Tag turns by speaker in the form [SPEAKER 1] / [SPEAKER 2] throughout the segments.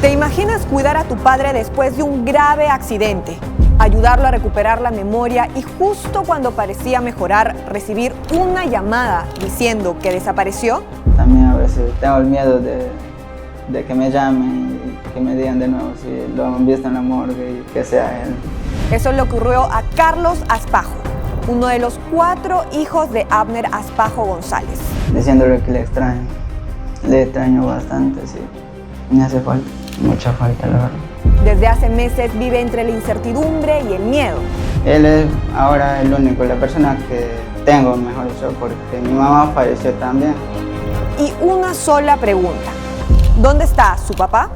[SPEAKER 1] ¿Te imaginas cuidar a tu padre después de un grave accidente? Ayudarlo a recuperar la memoria y justo cuando parecía mejorar, recibir una llamada diciendo que desapareció?
[SPEAKER 2] También a veces tengo el miedo de que me llamen y que me digan de nuevo si lo han visto en la morgue y que sea él.
[SPEAKER 1] Eso le ocurrió a Carlos Aspajo, uno de los 4 hijos de Abner Aspajo González.
[SPEAKER 2] Diciéndole que le extraño bastante, sí. Me hace falta, mucha falta, la verdad.
[SPEAKER 1] Desde hace meses vive entre la incertidumbre y el miedo.
[SPEAKER 2] Él es ahora el único, la persona que tengo, mejor dicho, porque mi mamá falleció también.
[SPEAKER 1] Y una sola pregunta: ¿dónde está su papá?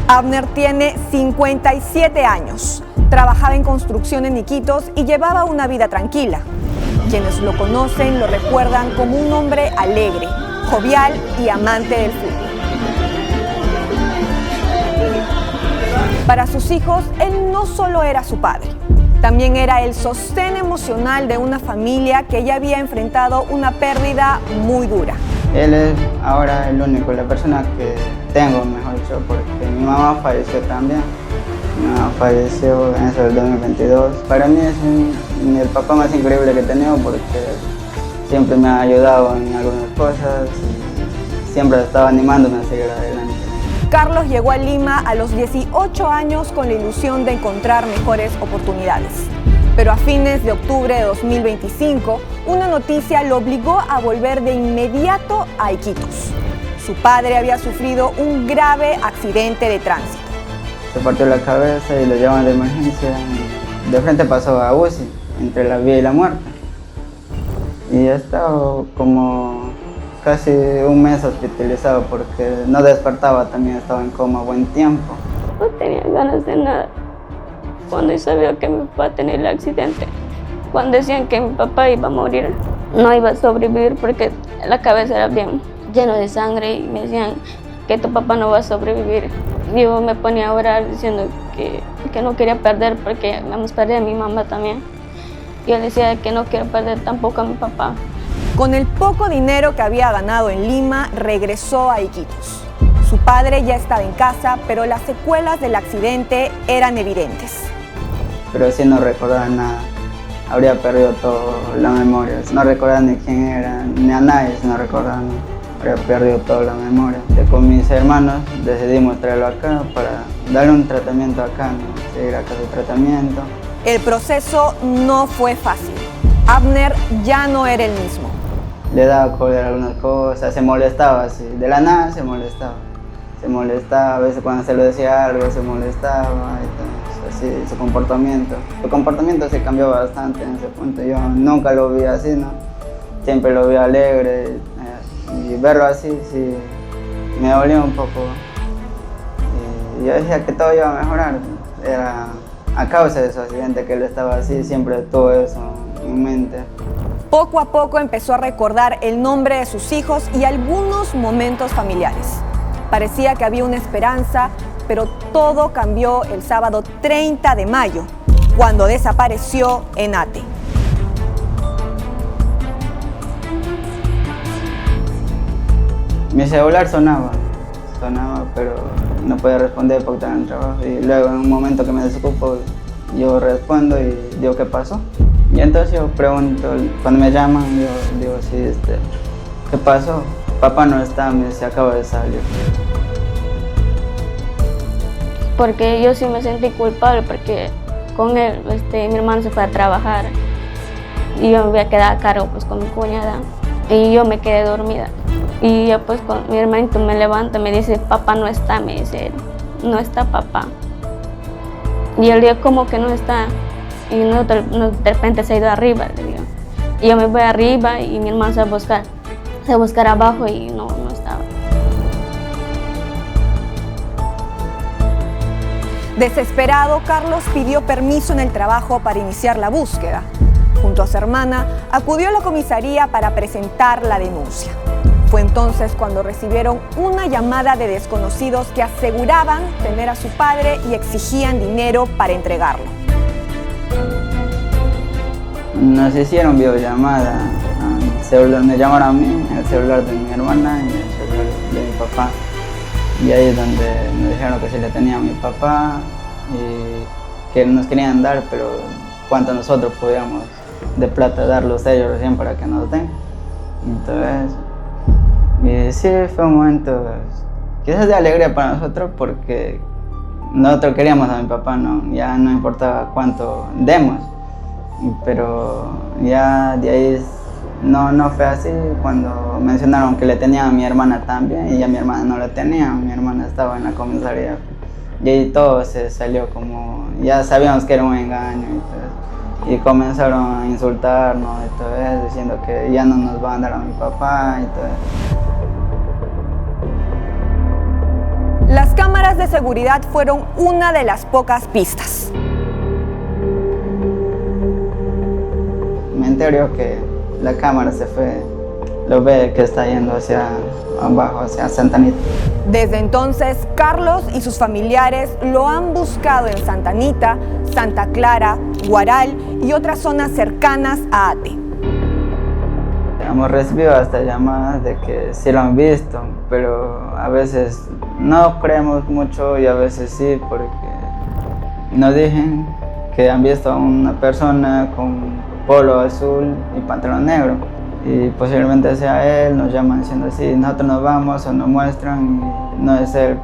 [SPEAKER 1] Abner tiene 57 años, trabajaba en construcción en Iquitos y llevaba una vida tranquila. Quienes lo conocen lo recuerdan como un hombre alegre, jovial y amante del fútbol. Para sus hijos, él no solo era su padre, también era el sostén emocional de una familia que ya había enfrentado una pérdida muy dura.
[SPEAKER 2] Él es ahora el único, la persona que tengo, mejor dicho, porque mi mamá falleció también. Mi mamá falleció en eso del 2022. Para mí es el papá más increíble que he tenido porque siempre me ha ayudado en algunas cosas y siempre estaba animándome a seguir adelante.
[SPEAKER 1] Carlos llegó a Lima a los 18 años con la ilusión de encontrar mejores oportunidades. Pero a fines de octubre de 2025, una noticia lo obligó a volver de inmediato a Iquitos. Su padre había sufrido un grave accidente de tránsito.
[SPEAKER 2] Se partió la cabeza y lo llevaban de emergencia. De frente pasó a UCI, entre la vida y la muerte. Y he estado como casi un mes hospitalizado porque no despertaba, también estaba en coma buen tiempo.
[SPEAKER 3] No tenía ganas de nada. Cuando yo sabía que mi papá tenía el accidente, cuando decían que mi papá iba a morir, no iba a sobrevivir porque la cabeza era bien llena de sangre y me decían que tu papá no va a sobrevivir. Yo me ponía a orar diciendo que no quería perder porque vamos a perder a mi mamá también. Yo decía que no quiero perder tampoco a mi papá.
[SPEAKER 1] Con el poco dinero que había ganado en Lima, regresó a Iquitos. Su padre ya estaba en casa, pero las secuelas del accidente eran evidentes.
[SPEAKER 2] Pero sí no recordaba nada, habría perdido toda la memoria. No recordaba ni quién era, ni a nadie, no recordaba, habría perdido toda la memoria. Con mis hermanos decidimos traerlo acá para darle un tratamiento acá, ¿no? Seguir acá su tratamiento.
[SPEAKER 1] El proceso no fue fácil. Abner ya no era el mismo.
[SPEAKER 2] Le daba cólera algunas cosas, se molestaba así, de la nada se molestaba. Se molestaba, a veces cuando se le decía algo se molestaba y todo. Así, su comportamiento se cambió bastante en ese punto. Yo nunca lo vi así, ¿no? Siempre lo vi alegre y verlo así, sí, me dolió un poco. Y yo decía que todo iba a mejorar. Era a causa de su accidente que él estaba así, siempre tuvo eso en mente.
[SPEAKER 1] Poco a poco empezó a recordar el nombre de sus hijos y algunos momentos familiares. Parecía que había una esperanza, pero todo cambió el sábado 30 de mayo, cuando desapareció en Ate.
[SPEAKER 2] Mi celular sonaba, pero no podía responder porque estaba en el trabajo. Y luego en un momento que me desocupo, yo respondo y digo, ¿qué pasó? Y entonces yo pregunto, cuando me llaman, yo digo, sí, ¿qué pasó? Papá no está, me dice, acaba de salir.
[SPEAKER 3] Porque yo sí me sentí culpable porque con él, mi hermano se fue a trabajar y yo me voy a quedar a cargo pues con mi cuñada y yo me quedé dormida. Y yo pues con mi hermanito me levanta, me dice, papá no está, me dice él, no está papá. Y él dijo, ¿cómo que no está? Y no, de repente se ha ido arriba, le digo. Y yo me voy arriba y mi hermano se va a buscar abajo y no estaba.
[SPEAKER 1] Desesperado, Carlos pidió permiso en el trabajo para iniciar la búsqueda. Junto a su hermana, acudió a la comisaría para presentar la denuncia. Fue entonces cuando recibieron una llamada de desconocidos que aseguraban tener a su padre y exigían dinero para entregarlo.
[SPEAKER 2] Nos hicieron videollamada, el celular, me llamaron a mí, el celular de mi hermana y el celular de mi papá. Y ahí es donde nos dijeron que sí le tenía a mi papá y que nos querían dar, pero cuánto nosotros podíamos de plata darlos a ellos recién para que nos den. Entonces, y sí, fue un momento quizás de alegría para nosotros porque nosotros queríamos a mi papá, ¿no? Ya no importaba cuánto demos, pero ya de ahí no fue así. Cuando mencionaron que le tenían a mi hermana también y ya mi hermana no la tenía, mi hermana estaba en la comisaría y ahí todo se salió como, ya sabíamos que era un engaño y comenzaron a insultarnos y todo eso, diciendo que ya no nos van a dar a mi papá y todo eso.
[SPEAKER 1] Las cámaras de seguridad fueron una de las pocas pistas.
[SPEAKER 2] Me entero que la cámara se fue, lo ve que está yendo hacia abajo, hacia Santa Anita.
[SPEAKER 1] Desde entonces, Carlos y sus familiares lo han buscado en Santa Anita, Santa Clara, Guaral y otras zonas cercanas a Ate.
[SPEAKER 2] Hemos recibido hasta llamadas de que sí lo han visto, pero a veces no creemos mucho y a veces sí, porque nos dicen que han visto a una persona con polo azul y pantalón negro y posiblemente sea él. Nos llaman diciendo así, nosotros nos vamos o nos muestran y no es él.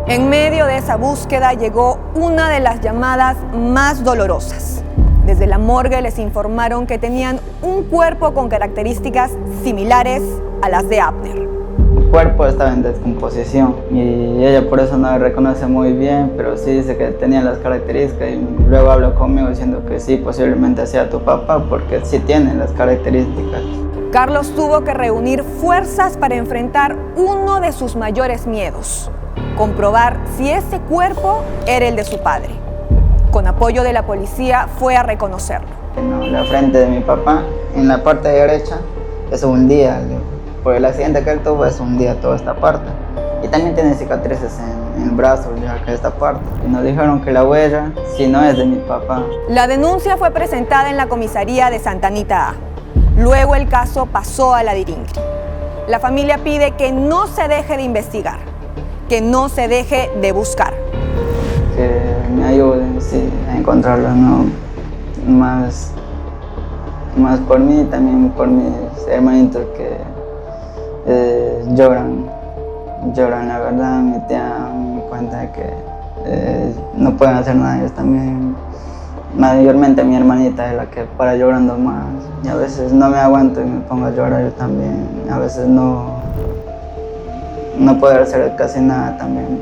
[SPEAKER 1] En medio de esa búsqueda llegó una de las llamadas más dolorosas. Desde la morgue les informaron que tenían un cuerpo con características similares a las de Abner.
[SPEAKER 2] El cuerpo estaba en descomposición y ella por eso no lo reconoce muy bien, pero sí dice que tenía las características y luego habló conmigo diciendo que sí, posiblemente sea tu papá porque sí tiene las características.
[SPEAKER 1] Carlos tuvo que reunir fuerzas para enfrentar uno de sus mayores miedos, comprobar si ese cuerpo era el de su padre. Con apoyo de la policía fue a reconocerlo.
[SPEAKER 2] En la frente de mi papá, en la parte derecha, es un día. Por el accidente que él tuvo, es un día toda esta parte. Y también tiene cicatrices en el brazo, ya que esta parte. Y nos dijeron que la huella, si no es de mi papá.
[SPEAKER 1] La denuncia fue presentada en la comisaría de Santa Anita A. Luego el caso pasó a la DIRINCRI. La familia pide que no se deje de investigar, que no se deje de buscar.
[SPEAKER 2] Que me ayuden, sí, a encontrarlo, ¿no? Más por mí y también por mis hermanitos que lloran la verdad. Mi tía me cuenta de que no pueden hacer nada ellos también. Mayormente mi hermanita es la que para llorando más y a veces no me aguanto y me pongo a llorar yo también. A veces no puedo hacer casi nada también.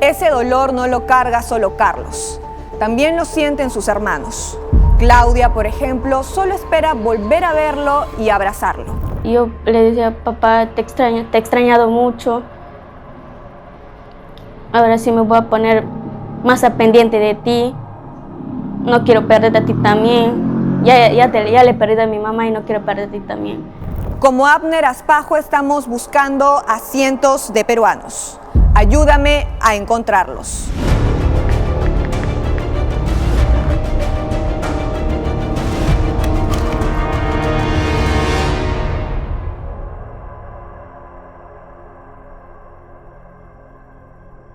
[SPEAKER 1] Ese dolor no lo carga solo Carlos, también lo sienten sus hermanos. Claudia, por ejemplo, solo espera volver a verlo y abrazarlo.
[SPEAKER 3] Yo le decía, papá, te he extrañado mucho. Ahora sí me voy a poner más a pendiente de ti. No quiero perderte a ti también. Ya le he perdido a mi mamá y no quiero perderte a ti también.
[SPEAKER 1] Como Abner Aspajo estamos buscando a cientos de peruanos. Ayúdame a encontrarlos.